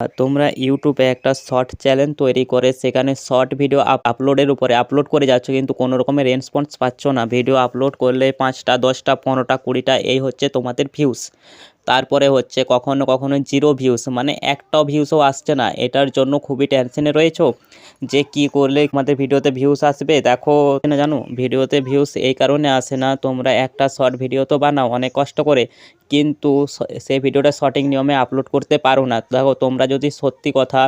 তোমরা ইউটিউবে একটা শর্ট চ্যানেল তৈরি করে সেখানে শর্ট ভিডিও আপলোডের উপরে আপলোড করে যাচ্ছ, কিন্তু কোনো রকমের রেসপন্স পাচ্ছ না। ভিডিও আপলোড করলে 5টা 10টা 15টা 20টা এই হচ্ছে তোমাদের ভিউস। তারপরে হচ্ছে কখনো কখনো জিরো ভিউস, মানে একটাও ভিউসও আসছে না। এটার জন্য খুবই টেনশনে রয়েছো যে কি করলে আমাদের ভিডিওতে ভিউস আসবে। দেখো না, জানো ভিডিওতে ভিউস এই কারণে আসে না, তোমরা একটা শর্ট ভিডিও তো বানাও অনেক কষ্ট করে, কিন্তু সেই ভিডিওটা সঠিক নিয়মে আপলোড করতে পারো না। দেখো তোমরা যদি সত্যি কথা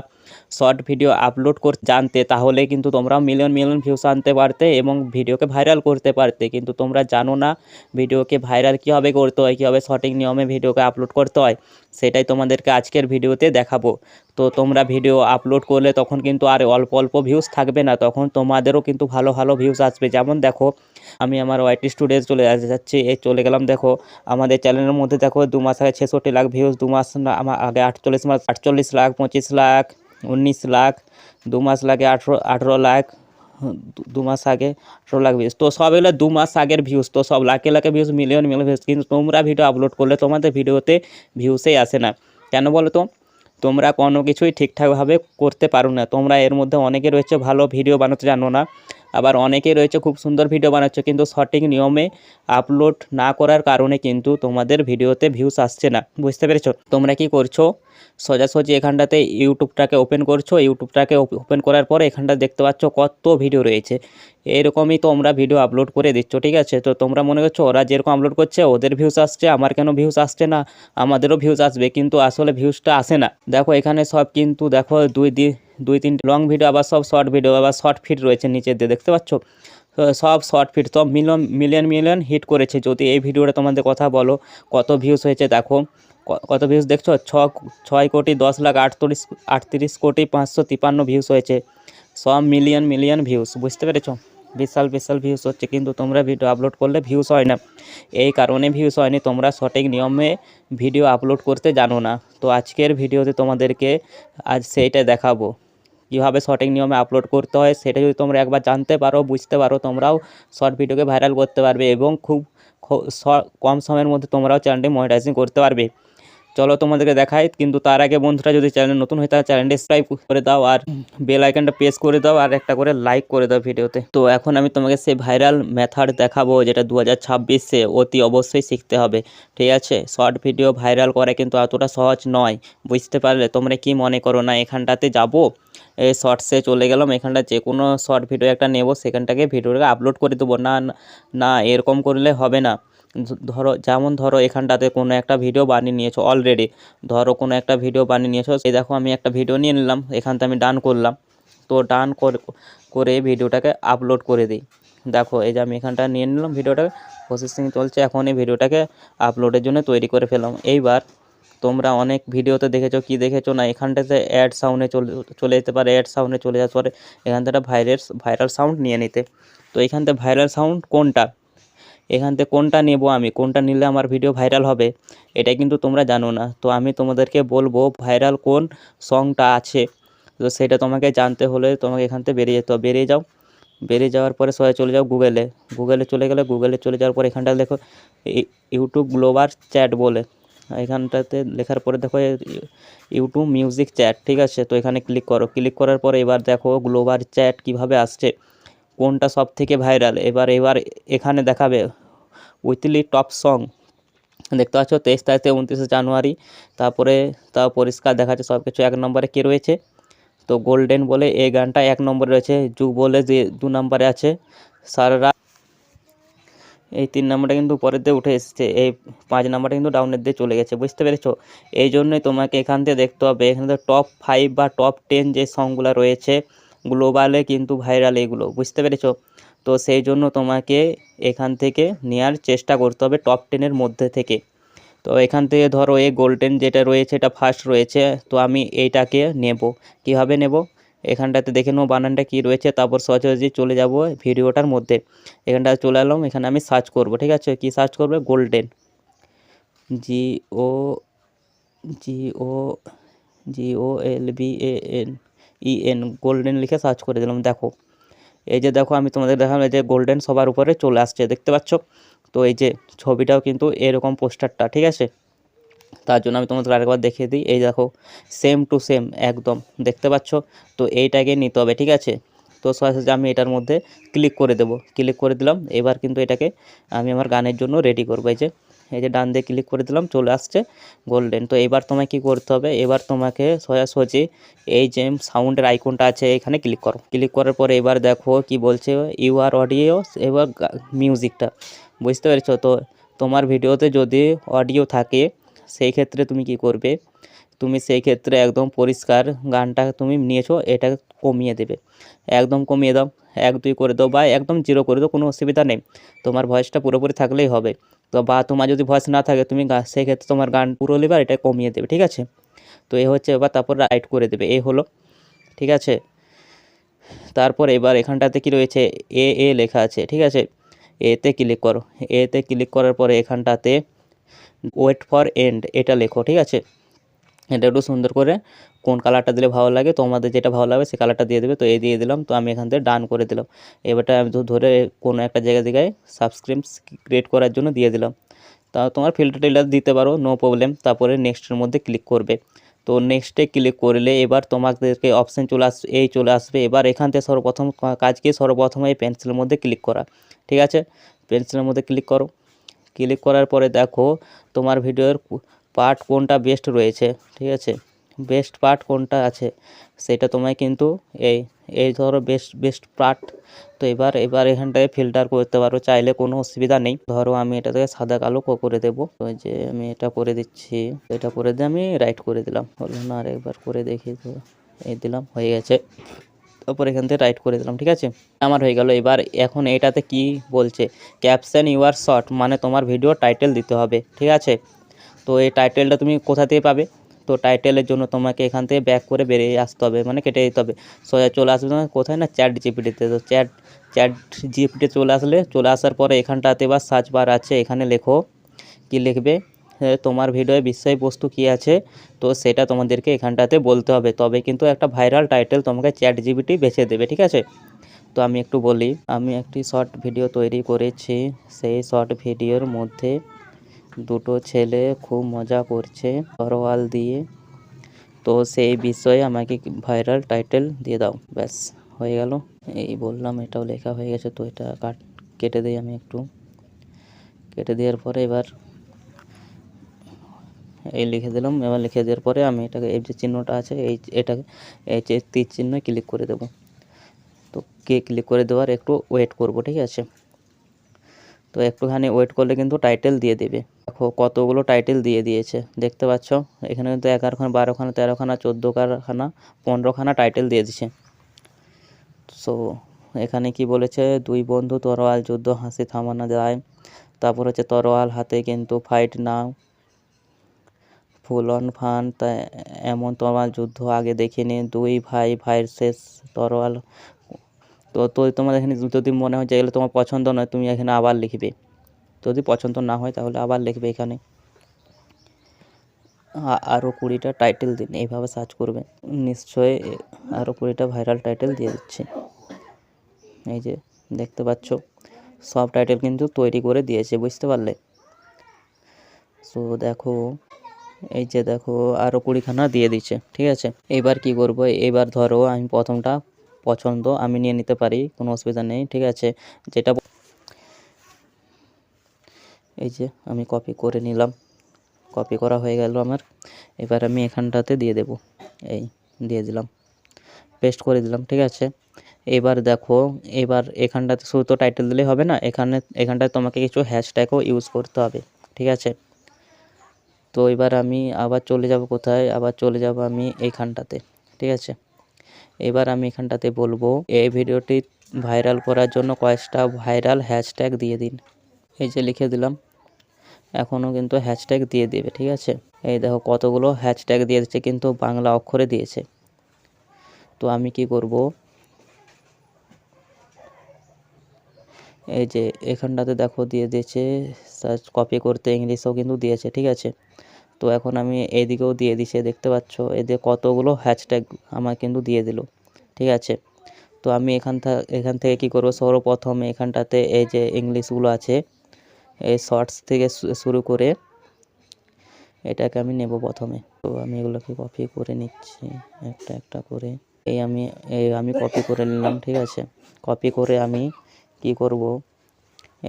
শর্ট ভিডিও আপলোড করতে জানতে তাহলে কিন্তু তোমরাও মিলিয়ন মিলিয়ন ভিউস আনতে পারতে এবং ভিডিওকে ভাইরাল করতে পারতে, কিন্তু তোমরা জানো না ভিডিওকে ভাইরাল কীভাবে করতে হয়, কীভাবে সঠিক নিয়মে ভিডিওকে আপলোড করতে হয়। সেটাই তোমাদেরকে আজকের ভিডিওতে দেখাবো। তো তোমরা ভিডিও আপলোড করলে তখন কিন্তু আর অল্প অল্প ভিউস থাকবে না, তখন তোমাদেরও কিন্তু ভালো ভালো ভিউস আসবে। যেমন দেখো আমি আমার ওয়াইটি স্টুডিওতে চলে যাচ্ছি, এই চলে গেলাম। দেখো আমাদের চ্যানেলের মধ্যে দেখো 2 মাস আগে 66 লাখ ভিউজ, 2 মাস আমার আগে 48 লাখ, 25 লাখ, 19 লাখ, 2 মাস লাগে 18 লাখ, 2 মাস আগে 18 লাখ ভিউজ। তো সব এগুলো 2 মাস আগের ভিউজ, তো সব লাখে লাখে ভিউজ, মিলিয়ন মিলিয়ন ভিউজ, কিন্তু তোমরা ভিডিও আপলোড করলে তোমাদের ভিডিওতে ভিউসই আসে না। কেন বলো তো? তোমরা কোনো কিছুই ঠিকঠাকভাবে করতে পারো না। তোমরা এর মধ্যে অনেকে রয়েছে ভালো ভিডিও বানাতে জানো না, আবার অনেকেই রয়েছে খুব সুন্দর ভিডিও বানাচ্ছে, কিন্তু সঠিক নিয়মে আপলোড না করার কারণে কিন্তু তোমাদের ভিডিওতে ভিউস আসছে না। বুঝতে পেরেছো? তোমরা কি করছো, সোজাসুজি এখানটাতে ইউটিউবটাকে ওপেন করছো, ইউটিউবটাকে ওপেন করার পরে এখানটা দেখতে পাচ্ছ কত ভিডিও রয়েছে। এরকমই তোমরা ভিডিও আপলোড করে দিচ্ছ, ঠিক আছে? তো তোমরা মনে করছো ওরা যেরকম আপলোড করছে ওদের ভিউস আসছে, আমার কেন ভিউস আসছে না? আমাদেরও ভিউস আসবে, কিন্তু আসলে ভিউসটা আসে না। দেখো এখানে সব কিন্তু দেখো 2-3 লং ভিডিও, আবার সব শর্ট ভিডিও, আবার শর্ট ফিট রয়েছে নিচে দিয়ে, দেখতে পাচ্ছ? তো সব শর্ট ফিট সব মিলিয়ন মিলিয়ন মিলিয়ন হিট করেছে। যদি এই ভিডিওটা তোমাদের কথা বলো কত ভিউস হয়েছে, দেখো কত ভিউস দেখছো, 6,10,38,553 ভিউস হয়েছে। সব মিলিয়ন মিলিয়ন ভিউস, বুঝতে পেরেছো? বিশাল বিশাল ভিউস হচ্ছে, কিন্তু তোমরা ভিডিও আপলোড করলে ভিউস হয় না। এই কারণে ভিউস হয়নি, তোমরা সঠিক নিয়মে ভিডিও আপলোড করতে জানো না। তো আজকের ভিডিওতে তোমাদেরকে আজ সেইটা দেখাবো, কীভাবে সঠিক নিয়মে আপলোড করতে হয়। সেটা যদি তোমরা একবার জানতে পারো, বুঝতে পারো, তোমরাও শর্ট ভিডিওকে ভাইরাল করতে পারবে এবং খুব কম সময়ের মধ্যে তোমরাও চ্যানেলটি মনিটাইজিং করতে পারবে। চলো তোমাদেরকে দেখাই, কিন্তু তার আগে বন্ধুরা যদি চ্যানেল নতুন হয়ে থাকে চ্যানেলটি সাবস্ক্রাইব করে দাও আর বেল আইকনটা প্রেস করে দাও আর একটা করে লাইক করে দাও ভিডিওতে। তো এখন আমি তোমাকে সেই ভাইরাল মেথড দেখাবো যেটা 2026-এ অতি অবশ্যই শিখতে হবে, ঠিক আছে? শর্ট ভিডিও ভাইরাল করা কিন্তু এতটা সহজ নয়, বুঝতে পারলে? তোমরা কি মনে করো না এখানটাতে যাবো, এই শর্টসে চলে গেলাম, এখানটা যে কোনো শর্ট ভিডিও একটা নেব, সেখানটাকে ভিডিওটাকে আপলোড করে দেবো? না না, এরকম করলে হবে না। ধরো এখানটাতে কোনো একটা ভিডিও বানিয়ে নিয়েছো অলরেডি, ধরো কোনো একটা ভিডিও বানিয়ে নিয়েছো, এই দেখো আমি একটা ভিডিও নিয়ে নিলাম, এখানটা আমি ডান করলাম। তো ডান করে ভিডিওটাকে আপলোড করে দিই। দেখো এই যে আমি এখানটা নিয়ে নিলাম, ভিডিওটাকে প্রসেসিং চলছে, এখন এই ভিডিওটাকে আপলোডের জন্য তৈরি করে ফেলাম। এইবার তোমরা অনেক ভিডিওতে দেখেছো, কি দেখেছো না, এখানটাতে অ্যাড সাউন্ডে চলে যেতে পারে, অ্যাড সাউন্ডে চলে যাওয়ার পরে এখান থেকে ভাইরাল সাউন্ড নিয়ে নিতে। তো এখান থেকে ভাইরাল সাউন্ড কোনটা, এখান থেকে কোনটা নেব, আমি কোনটা নিলে আমার ভিডিও ভাইরাল হবে, এটা কিন্তু তোমরা জানো না। তো আমি তোমাদেরকে বলবো ভাইরাল কোন সংটা আছে, তো সেটা তোমাকে জানতে হলে তোমাকে এখান থেকে বেরিয়ে যেতে হবে। বেরিয়ে যাও, বেরিয়ে যাওয়ার পরে সবাই চলে যাও গুগলে চলে গেলে, গুগলে চলে যাওয়ার পর এখানটা দেখো ইউটিউব গ্লোবাল চ্যাট বলে, এখানটাতে লেখার পরে দেখো ইউটিউব মিউজিক চ্যাট, ঠিক আছে? তো এখানে ক্লিক করো, ক্লিক করার পরে এবার দেখো গ্লোবাল চ্যাট কিভাবে আসছে, কোনটা সব থেকে ভাইরাল। এবার এখানে দেখাবে উইকলি টপ সং, দেখতে পাচ্ছ 23 তারিখ থেকে 29 জানুয়ারি। তারপরে তাও পরিষ্কার দেখা যাচ্ছে সব কিছু। 1 নম্বরে কে রয়েছে, তো গোল্ডেন বলে এই গানটা 1 নম্বরে রয়েছে। যুগ বলে যে 2 নম্বরে আছে। সারা এই 3 নম্বরটা কিন্তু উপরের দিয়ে উঠে এসেছে, এই 5 নম্বরটা কিন্তু ডাউনের দিয়ে চলে গেছে, বুঝতে পেরেছো? এই জন্যই তোমাকে এখান থেকে দেখতে হবে, এখানে টপ 5 বা টপ 10 যে সংগুলো রয়েছে গ্লোবালে কিন্তু ভাইরাল এগুলো, বুঝতে পেরেছো? তো সেই জন্য তোমাকে এখান থেকে নেওয়ার চেষ্টা করতে হবে টপ 10-এর মধ্যে থেকে। তো এখান থেকে ধরো এই গোল্ডেন যেটা রয়েছে এটা ফার্স্ট রয়েছে, তো আমি এইটাকে নেব। কীভাবে নেব, এখানটাতে দেখে নেবো বানানটা কী রয়েছে, তারপর সোজাসুজি চলে যাব ভিডিওটার মধ্যে, এখানটা চলে এলাম, এখানে আমি সার্চ করব, ঠিক আছে? কি সার্চ করবে, গোল্ডেন, জিও GOLBANEN, গোল্ডেন লিখে সার্চ করে দিলাম। দেখো এই যে দেখো আমি তোমাদের দেখালাম, এই যে গোল্ডেন সবার উপরে চলে আসছে, দেখতে পাচ্ছ? তো এই যে ছবিটাও কিন্তু এরকম পোস্টারটা, ঠিক আছে? তার জন্য আমি তোমাদের আরেকবার দেখিয়ে দিই। এই দেখো সেম টু সেম একদম দেখতে পাচ্ছ। তো এইটাকে নিতে হবে, ঠিক আছে। তো সরাসরি আমি এটার মধ্যে ক্লিক করে দেবো, ক্লিক করে দিলাম। এবার কিন্তু এটাকে আমি আমার গানের জন্য রেডি করবো। এই যে ডান দিয়ে ক্লিক করে দিলাম, চলে আসছে গোল্ডেন। তো এবার তোমায় কী করতে হবে, এবার তোমাকে সোজাসুজি এই যে সাউন্ডের আইকনটা আছে এখানে ক্লিক করো। ক্লিক করার পরে এবার দেখো কি বলছে, ইউ আর অডিও, এবার মিউজিকটা, বুঝতে পেরেছো। তো তোমার ভিডিওতে যদি অডিও থাকে সেই ক্ষেত্রে তুমি কি করবে, তুমি সেই ক্ষেত্রে একদম পরিষ্কার গানটা তুমি নিয়েছো, এটা কমিয়ে দেবে, একদম কমিয়ে দাও, 1-2 করে দাও বা একদম 0 করে দাও, কোনো অসুবিধা নেই। তোমার ভয়েসটা পুরোপুরি থাকলেই হবে। তো বা তোমার যদি ভয়েস না থাকে তুমি সেই ক্ষেত্রে তোমার গান পুরো নেবে আর এটা কমিয়ে দেবে, ঠিক আছে। তো এই হচ্ছে, এবার তারপর রাইট করে দেবে, এই হলো, ঠিক আছে। তারপর এবার এখানটাতে কি রয়েছে, এ লেখা আছে, ঠিক আছে। এতে ক্লিক করো, এতে ক্লিক করার পরে এখানটাতে ওয়েট ফর এন্ড এটা লেখো, ঠিক আছে। এটা একটু সুন্দর করে কোন কালারটা দিলে ভালো লাগে, তোমাদের যেটা ভালো লাগবে সেই কালারটা দিয়ে দেবে। তো এই দিয়ে দিলাম, তো আমি এখান থেকে ডান করে দিলাম। এবারটা আমি ধরে কোনো একটা জায়গায় সাবস্ক্রাইব ক্রিয়েট করার জন্য দিয়ে দিলাম। তা তোমার ফিল্টার টিল্টার দিতে পারো, নো প্রবলেম। তারপরে নেক্সটের মধ্যে ক্লিক করবে। তো নেক্সটে ক্লিক করলে এবার তোমাদেরকে অপশান চলে আসবে। এবার এখান থেকে সর্বপ্রথম কাজ কি, সর্বপ্রথম এই পেন্সিলের মধ্যে ক্লিক করা, ঠিক আছে। পেন্সিলের মধ্যে ক্লিক করো। ক্লিক করার পরে দেখো তোমার ভিডিওর পার্ট কোনটা বেস্ট রয়েছে, ঠিক আছে। বেস্ট পার্ট কোনটা আছে সেটা তোমায় কিন্তু এই এই ধরো বেস্ট পার্ট। তো এবার এখানটায় ফিল্টার করতে পারো চাইলে, কোনো অসুবিধা নেই। ধরো আমি এটাকে সাদা কালো করে দেবো, তো যে আমি এটা করে দিচ্ছি, এটা করে দিয়ে আমি রাইট করে দিলাম, হলো না, আর একবার করে দেখি। তো এই দিলাম, হয়ে গেছে। তারপর এখান থেকে রাইট করে দিলাম, ঠিক আছে, আমার হয়ে গেল। এবার এখন এটাতে কি বলছে, ক্যাপশন ইউর শর্ট, মানে তোমার ভিডিও টাইটেল দিতে হবে, ঠিক আছে। তো এই টাইটেলটা তুমি কোথা থেকে পাবে, তো টাইটেলের জন্য তোমাকে এখান থেকে ব্যাক করে বেরিয়ে আসতে হবে, মানে কেটে দিতে হবে। সোজা চলে আসবে তোমার কোথায় না, চ্যাট জিপিটিতে। তো চ্যাট জিপিটি চলে আসার পরে এখানটাতে এবার সার্চ বার আছে, এখানে লেখো, কি লিখবে, তোমার ভিডিওর বিষয়বস্তু কী আছে, তো সেটা তোমাদেরকে এখানটাতে বলতে হবে, তবে কিন্তু একটা ভাইরাল টাইটেল তোমাকে চ্যাট জিপিটি বেছে দেবে, ঠিক আছে। তো আমি একটু বলি, আমি একটি শর্ট ভিডিও তৈরি করেছি, সেই শর্ট ভিডিওর মধ্যে দুটো ছেলে খুব মজা করছে তরোয়াল দিয়ে, তো সেই বিষয়ে আমাকে ভাইরাল টাইটেল দিয়ে দাও, ব্যাস হয়ে গেল। এই বললাম, এটাও লেখা হয়ে গেছে। তো এটা কেটে দিই, আমি একটু কেটে দেওয়ার পরে এবার এই লিখে দিলাম। এবার লিখে দেওয়ার পরে আমি এটাকে, এই যে চিহ্নটা আছে এটাকে এই যে তীর চিহ্ন ক্লিক করে দেবো। তো ক্লিক করে দেওয়ার একটু ওয়েট করব, ঠিক আছে। তো একটুখানি ওয়েট করলে কিন্তু টাইটেল দিয়ে দেবে। দেখো কতগুলো টাইটেল দিয়ে দিয়েছে, দেখতে পাচ্ছ। এখানে কিন্তু 11খানা, 12খানা, 13খানা, 14খানা, 15খানা টাইটেল দিয়ে দিচ্ছে। সো এখানে কি বলেছে, 2 বন্ধু তরোয়াল যুদ্ধ, হাসি থামানো যায়। তারপর হচ্ছে তরোয়াল হাতে কিন্তু fight now, full on fun, তা এমন তরোয়াল যুদ্ধ আগে দেখিনি, 2 ভাই ভার্সেস তরোয়াল। তো তোমার এখানে যদি মনে হয় যে এগুলো তোমার পছন্দ নয়, তুমি এখানে আবার লিখবে। যদি পছন্দ না হয় তাহলে আবার লিখবে এখানে। আরও 20টা টাইটেল দিন, এইভাবে সার্চ করবে, নিশ্চয়ই আরও 20টা ভাইরাল টাইটেল দিয়ে দিচ্ছে। এই যে দেখতে পাচ্ছ, সব টাইটেল কিন্তু তৈরি করে দিয়েছে, বুঝতে পারলে। সো দেখো, এই যে দেখো আরও 20খানা দিয়ে দিচ্ছে, ঠিক আছে। এবার কি করব, এবার ধরো আমি প্রথমটা পছন্দ আমি নিয়ে নিতে পারি, কোনো অসুবিধা নেই, ঠিক আছে। যেটা এই যে আমি কপি করে নিলাম, কপি করা হয়ে গেল আমার। এবার আমি এখানটাতে দিয়ে দেব, এই দিয়ে দিলাম, পেস্ট করে দিলাম, ঠিক আছে। এবার দেখো, এবার এখানটাতে শুধু তো টাইটেল দিলেই হবে না, এখানটায় তোমাকে কিছু হ্যাশট্যাগও ইউজ করতে হবে, ঠিক আছে। তো এবার আমি আবার চলে যাব কোথায়, আবার চলে যাব আমি এইখানটাতে, ঠিক আছে। এবার আমি এখানটাতে বলবো, এই ভিডিওটি ভাইরাল করার জন্য কয়েকটা ভাইরাল হ্যাশট্যাগ দিয়ে দিন। এই যে লিখে দিলাম, এখনও কিন্তু হ্যাশট্যাগ দিয়ে দেবে, ঠিক আছে। এই দেখো কতগুলো হ্যাশট্যাগ দিয়ে দিচ্ছে, কিন্তু বাংলা অক্ষরে দিয়েছে। তো আমি কি করব, এই যে এখানটাতে দেখো দিয়ে দিয়েছে, সার্চ কপি করতে ইংলিশও কিন্তু দিয়েছে, ঠিক আছে। তো এখন আমি এইদিকেও দিয়ে দিছে, দেখতে পাচ্ছ, এদিকে কতগুলো হ্যাশট্যাগ আমার কিন্তু দিয়ে দিল, ঠিক আছে। তো আমি এখান থেকে কী করবো, সর্বপ্রথমে এখানটাতে এই যে ইংলিশগুলো আছে, এই শর্টস থেকে শুরু করে এটাকে আমি নেব প্রথমে। তো আমি এগুলোকে কপি করে নিচ্ছি একটা একটা করে। আমি কপি করে নিলাম, ঠিক আছে। কপি করে আমি কি করব,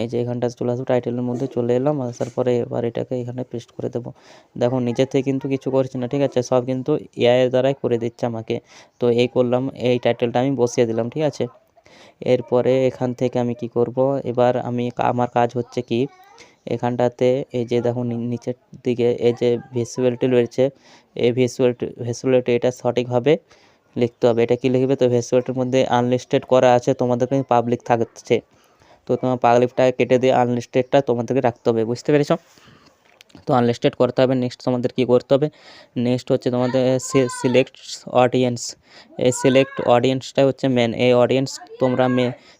এই যে এখানটা চলে আসবো, টাইটেলের মধ্যে চলে এলাম, আসার পরে এবার এটাকে এখানে পেস্ট করে দেবো। দেখো নিজের থেকে কিন্তু কিছু করছি না, ঠিক আছে, সব কিন্তু এআই এর দ্বারাই করে দিচ্ছে আমাকে। তো এই করলাম, এই টাইটেলটা আমি বসিয়ে দিলাম, ঠিক আছে। এরপরে এখান থেকে আমি কি করব, এবার আমার কাজ হচ্ছে কি, এখানটাতে এই যে দেখো নিচের দিকে এই যে ভিজুয়ালিটি রয়েছে, এই ভিজুয়ালিটি এটা সঠিকভাবে লিখতে হবে। এটা কি লিখবে, তো ভিজুয়ালিটির মধ্যে আনলিস্টেড করা আছে, তোমাদের কিন্তু পাবলিক থাকছে, তো তোমার পাবলিকটাকে কেটে দিয়ে আনলিস্টেডটা তোমাদেরকে রাখতে হবে, বুঝতে পেরেছ। তো আনলিস্টেড করতে হবে। নেক্সট তোমাদের কি করতে হবে, নেক্সট হচ্ছে তোমাদের সিলেক্ট অডিয়েন্স। এই সিলেক্ট অডিয়েন্সটা হচ্ছে মেন। এই অডিয়েন্স তোমরা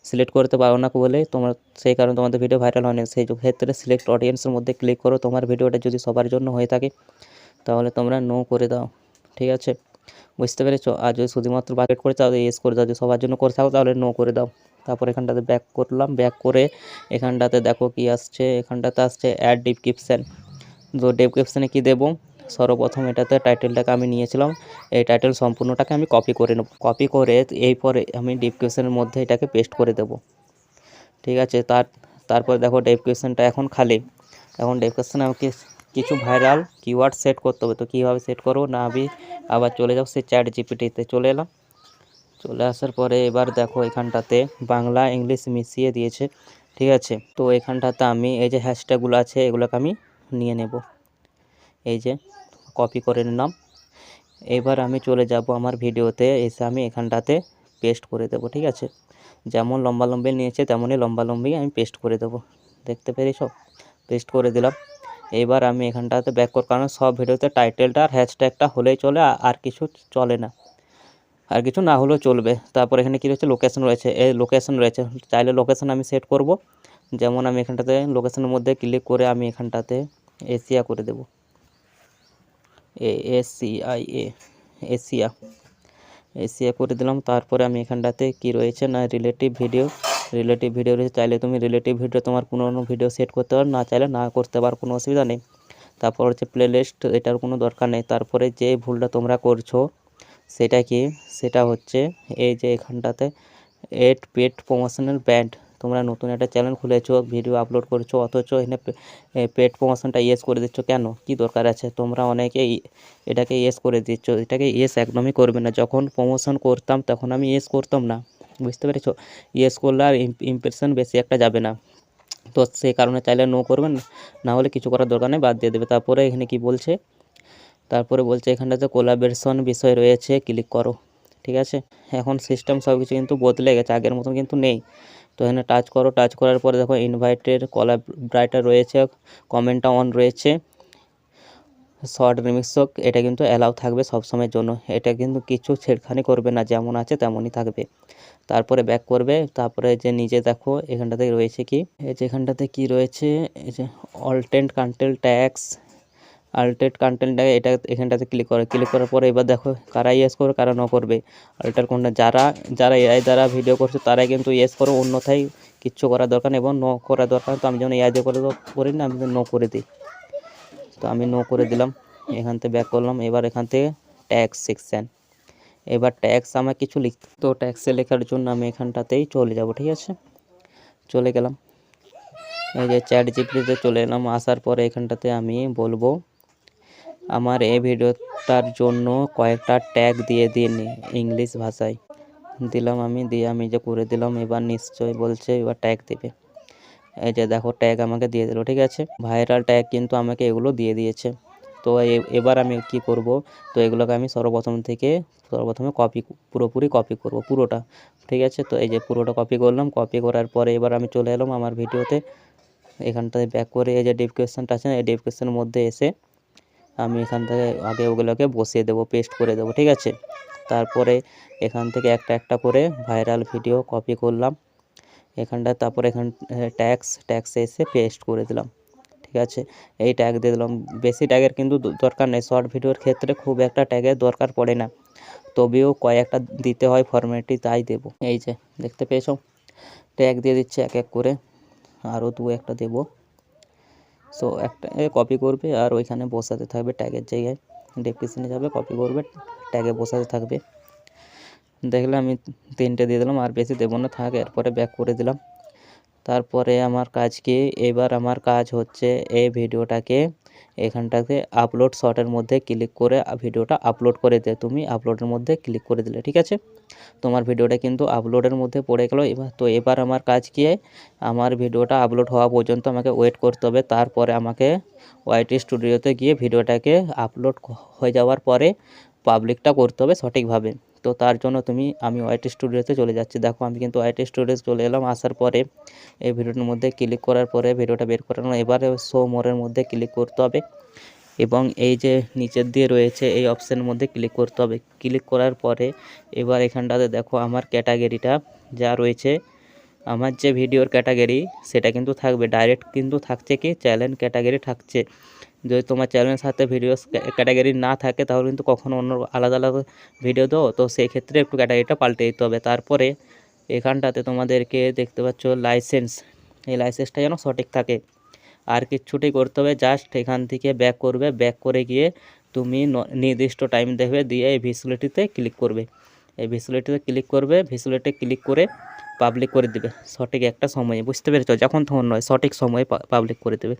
সিলেক্ট করতে পারো না বলে তোমরা, সেই কারণে তোমাদের ভিডিও ভাইরাল হয়নি। সেই ক্ষেত্রে সিলেক্ট অডিয়েন্সের মধ্যে ক্লিক করো। তোমার ভিডিওটা যদি সবার জন্য হয়ে থাকে তাহলে তোমরা নো করে দাও, ঠিক আছে, বুঝতে পেরেছো। আর যদি শুধুমাত্র বাজেট করে তাহলে ইয়েস করে দাও, যদি সবার জন্য করে থাকো তাহলে নো করে দাও। তারপর এখানটাতে ব্যাক করলাম, ব্যাক করে এখানটাতে দেখো কি আসছে, এখানটাতে আসছে অ্যাড ডিসক্রিপশন। তো ডেসক্রিপশনে কি দেবো, সর্বপ্রথম এটাতে টাইটেলটাকে আমি নিয়েছিলাম, এই টাইটেল সম্পূর্ণটাকে আমি কপি করে নেব। কপি করে এরপরে আমি ডেসক্রিপশনের মধ্যে এটাকে পেস্ট করে দেব, ঠিক আছে। তারপর দেখো ডেসক্রিপশনটা এখন খালি। এখন ডেসক্রিপশনে আমাকে কিছু ভাইরাল কিওয়ার্ড সেট করতে হবে। তো কীভাবে সেট করবো না, আমি আবার চলে যাবো সেই চ্যাট জিপিটিতে, চলে এলাম। চলে আসার পরে এবার দেখো এখানটাতে বাংলা ইংলিশ মিশিয়ে দিয়েছে, ঠিক আছে। তো এখানটাতে আমি এই যে হ্যাশট্যাগুলো আছে এগুলোকে আমি নিয়ে নেব, এই যে কপি করে নিলাম। এবার আমি চলে যাব আমার ভিডিওতে, এসে আমি এখানটাতে পেস্ট করে দেব, ঠিক আছে। যেমন লম্বালম্বি নিয়েছে তেমনই লম্বালম্বি আমি পেস্ট করে দেব, দেখতে পেরেছো, পেস্ট করে দিলাম। এবার আমি এখানটাতে ব্যাক করার কারণে সব ভিডিওতে টাইটেলটা আর হ্যাশট্যাগটা হলেই চলে, আর কিছু চলে না, আর কিছু না হলেও চলবে। তারপর এখানে কী রয়েছে, লোকেশন রয়েছে, এই লোকেশন রয়েছে, চাইলে লোকেশন আমি সেট করব। যেমন আমি এখানটাতে লোকেশনের মধ্যে ক্লিক করে আমি এখানটাতে এশিয়া করে দেব, ASCIA, এশিয়া, এশিয়া করে দিলাম। তারপরে আমি এখানটাতে কি রয়েছে না রিলেটিভ ভিডিও রয়েছে, চাইলে তুমি রিলেটিভ ভিডিও তোমার পুরোনো ভিডিও সেট করতে পারো, না চাইলে না করতে পারো, কোনো অসুবিধা নেই। তারপর হচ্ছে প্লেলিস্ট, এটার কোনো দরকার নেই। তারপরে যে ভুলটা তোমরা করছো সেটা কি, সেটা হচ্ছে এই যে এখানটাতে পেড প্রমোশনাল ব্র্যান্ড, তোমরা নতুন একটা চ্যানেল খুলেছো, ভিডিও আপলোড করছো, অথচ এখানে পেড প্রমোশনটা ইয়েস করে দিচ্ছ কেন, কি দরকার আছে। তোমরা অনেকেই এটাকে ইয়েস করে দিচ্ছ, এটাকে ইয়েস একদমই করবে না। যখন প্রমোশন করতাম তখন আমি ইয়েস করতাম না, বুঝতে পেরেছো। ইয়েস করলে আর ইমপ্রেশন বেশি একটা যাবে না, তো সেই কারণে চাইলে নো করবেন, না হলে কিছু করার দরকার নেই, বাদ দিয়ে দেবে। তারপরে এখানে কি বলছে, তারপরে বলছে এখানটাতে কোলাবরেশন বিষয় রয়েছে, ক্লিক করো, ঠিক আছে। এখন সিস্টেম সব কিছু কিন্তু বদলে গেছে, আগের মতন কিন্তু নেই। তো এখানে টাচ করো, টাচ করার পরে দেখো ইনভাইটেড কোলাবরেটর রয়েছে, কমেন্টটা অন রয়েছে, শর্ট রিমিক্স এটা কিন্তু অ্যালাউ থাকবে সবসময়ের জন্য, এটা কিন্তু কিছু ছেড়খানি করবে না, যেমন আছে তেমনই থাকবে। তারপরে ব্যাক করবে, তারপরে যে নিজে দেখো এখানটাতে রয়েছে কি, এই যে এখানটাতে কি রয়েছে, এই যে অল্টেন্ট কন্টেন্ট ট্যাক্স, আল্টেড কন্টেন্টটাকে এটা এখানটাতে ক্লিক করার পরে এবার দেখো কারা ইয়েস করবে কারা নো করবে। আল্টার কন্টেন্ট যারা এআই দ্বারা ভিডিও করছে তারাই কিন্তু ইয়েস করো, অন্যথায় কিচ্ছু করার দরকার নেই এবং নো করার দরকার। তো আমি যেমন এআই দিয়ে করি না, আমি নো করে দিই, তো আমি নো করে দিলাম। এখান থেকে ব্যাক করলাম। এবার এখান থেকে ট্যাক্স সেকশান, এবার ট্যাক্স আমার কিছু লিখতে, তো ট্যাক্সে লেখার জন্য আমি এখানটাতেই চলে যাব, ঠিক আছে, চলে গেলাম। এই যে চ্যাট জিপিটিতে চলে এলাম, আসার পরে এখানটাতে আমি বলবো আমার এই ভিডিওটার জন্য কয়েকটা ট্যাগ দিয়ে দিন ইংলিশ ভাষায়, দিলাম আমি, দিয়ে আমি যে করে দিলাম। এবার নিশ্চয়ই বলছে এবার ট্যাগ দেবে, এই যে দেখো ট্যাগ আমাকে দিয়ে দিল, ঠিক আছে, ভাইরাল ট্যাগ কিন্তু আমাকে এগুলো দিয়ে দিয়েছে। তো এবার আমি কি করব, তো এগুলোকে আমি সর্বপ্রথমে পুরোপুরি কপি করব পুরোটা, ঠিক আছে। তো এই যে পুরোটা কপি করলাম, কপি করার পরে এবার আমি চলে এলাম আমার ভিডিওতে, এখানটায় ব্যাক করে এই যে ডেসক্রিপশনটা আছে না, এই ডেসক্রিপশনের মধ্যে এসে আমি এখান থেকে আগে ওগুলোকে বসিয়ে দেবো, পেস্ট করে দেবো, ঠিক আছে। তারপরে এখান থেকে একটা একটা করে ভাইরাল ভিডিও কপি করলাম এখানটা, তারপরে ট্যাক্সে এসে পেস্ট করে দিলাম, ঠিক আছে। এই ট্যাগ দিয়ে দিলাম, বেশি ট্যাগের কিন্তু দরকার নেই, শর্ট ভিডিওর ক্ষেত্রে খুব একটা ট্যাগের দরকার পড়ে না, তবেও কয়েকটা দিতে হয় ফরম্যাটটি, তাই দেবো। এই যে দেখতে পেয়েছো ট্যাগ দিয়ে দিচ্ছে এক এক করে, আরও দু একটা দেবো, সো একটা কপি করবে আর ওইখানে বসাতে থাকবে ট্যাগের জায়গায়, ডেসক্রিপশনে যাবে কপি করবে, ট্যাগে বসাতে থাকবে। দেখলে আমি 3টে দিয়ে দিলাম, আর বেশি দেবো না, থাক। এরপরে ব্যাক করে দিলাম। তারপরে আমার কাজ কি, এবার আমার কাজ হচ্ছে এই ভিডিওটাকে এখানটাতে আপলোড শর্টের মধ্যে ক্লিক করে ভিডিওটা আপলোড করে দে। তুমি আপলোডের মধ্যে ক্লিক করে দিলে, ঠিক আছে, তোমার ভিডিওটা কিন্তু আপলোডের মধ্যে পড়ে গেল। এবার আমার কাজ কি, আমার ভিডিওটা আপলোড হওয়া পর্যন্ত আমাকে ওয়েট করতে হবে। তারপরে আমাকে ওয়াইটি স্টুডিওতে গিয়ে ভিডিওটাকে আপলোড হয়ে যাওয়ার পরে পাবলিকটা করতে হবে সঠিকভাবে। তো তার জন্য আমি ওয়াইটি স্টুডিওতে চলে যাচ্ছি। দেখো আমি কিন্তু ওয়াইটি স্টুডিওতে চলে এলাম। আসার পরে এই ভিডিওটার মধ্যে ক্লিক করার পরে ভিডিওটা বের করানো, এবারে শো মোরের মধ্যে ক্লিক করতে হবে এবং এই যে নিচের দিয়ে রয়েছে এই অপশানের মধ্যে ক্লিক করতে হবে। ক্লিক করার পরে এবার এখানটাতে দেখো আমার ক্যাটাগরিটা যা রয়েছে, আমার যে ভিডিওর ক্যাটাগরি সেটা কিন্তু থাকবে। ডাইরেক্ট কিন্তু থাকছে কি চ্যানেল ক্যাটাগরি থাকছে। যদি তোমার চ্যানেলের সাথে ভিডিও ক্যাটাগরি না থাকে তাহলে কিন্তু কখনো অন্য আলাদা আলাদা ভিডিও দাও, তো সেই ক্ষেত্রে একটু ক্যাটাগরিটা পাল্টে দিতে হবে। তারপরে এখানটাতে তোমাদেরকে দেখতে পাচ্ছ লাইসেন্স, এই লাইসেন্সটা যেন সঠিক থাকে। আর কিচ্ছুটি করতে হবে, জাস্ট এখান থেকে ব্যাক করবে। ব্যাক করে গিয়ে তুমি নির্দিষ্ট টাইম দেখবে, দিয়ে এই ভিসিবিলিটিতে ক্লিক করবে। এই ভিসিবিলিটিতে ক্লিক করবে, ভিসিবিলিটি ক্লিক করে পাবলিক করে দেবে সঠিক একটা সময়ে, বুঝতে পেরেছো, যখন তখন নয়, সঠিক সময়ে পাবলিক করে দেবে।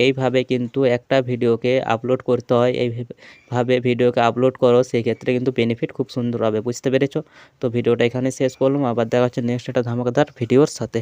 এইভাবে কিন্তু একটা ভিডিওকে আপলোড করতে হয়। এইভাবে ভিডিওকে আপলোড করো, সেই ক্ষেত্রে কিন্তু বেনিফিট খুব সুন্দর হবে, বুঝতে পেরেছো। তো ভিডিওটা এখানে শেষ করলাম, আবার দেখা হচ্ছে নেক্সট একটা ধামাকাদার ভিডিওর সাথে।